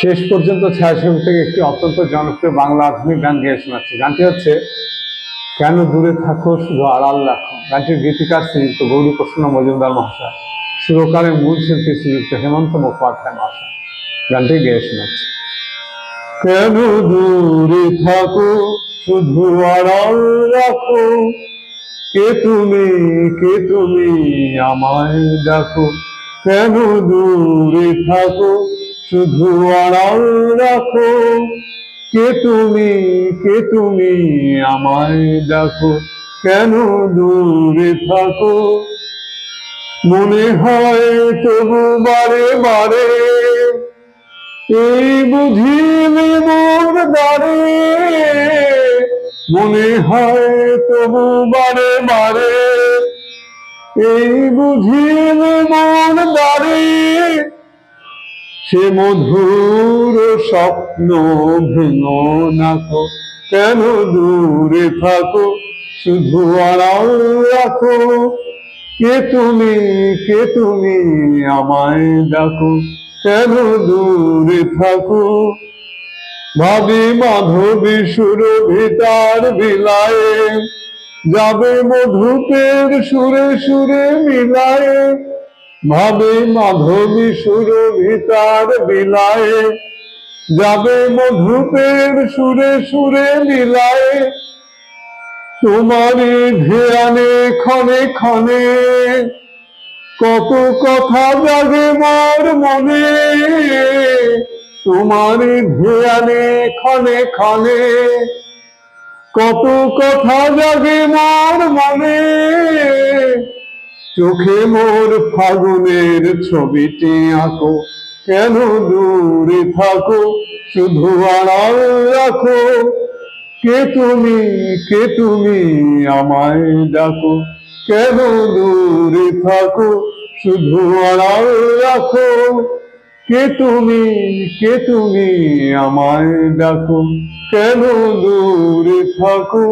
শেষ পর্যন্ত ছায়াছবি থেকে একটি অত্যন্ত জনপ্রিয় বাংলা আধুনিক গান গেয়ে শোনাচ্ছে। গানটি হচ্ছে কেন দূরে থাকো শুধু আড়াল রাখো। গানটির গীতিকার শ্রীযুক্ত গৌরীপ্রসন্ন মজুমদার মহাশয়, সুরকারের মূল শিল্পী শ্রীযুক্ত হেমন্ত মুখোপাধ্যায় মহাশয়। গানটি গেয়ে শোনাচ্ছে। কেন দূরে থাকো শুধু আড়াল রাখো, কে তুমি আমায় ডাকো। কেন দূরে থাকো শুধু আড়াল রাখো, কে তুমি আমায় ডাকো। কেন দূরে থাকো মনে হয় তবু বারে বারে, এই বুঝিলে মোর দ্বারে। মনে হয় তবু বারে বারে, এই বুঝিলে মোর দ্বারে। সে মধুর স্বপ্ন ভেঙো নাকো, কেন দূরে থাকো শুধু আড়াল রাখো। কে তুমি আমায় ডাকো। কেন দূরে থাকো ভাবি মাধবী সুরভিতার বিলায়ে, যাবে মধুপের সুরে সুরে মিলায়ে। ভাবে মাধবী সুরভিতার বিলায়ে, যাবে মধুপের সুরে সুরে মিলায়ে। তোমারই ধ্যানে ক্ষণে ক্ষণে কত কথা জাগে মোর মনে। তোমারই ধ্যানে ক্ষণে ক্ষণে কত কথা জাগে মোর মনে। চোখে মোর ফাগুনের ছবিটি আঁকো, কেন দূরে থাকো শুধু আড়াল রাখো। কে তুমি আমায় ডাকো। কেন দূরে থাকো শুধু আড়াল রাখো। কে তুমি আমায় ডাকো। কেন দূরে থাকো।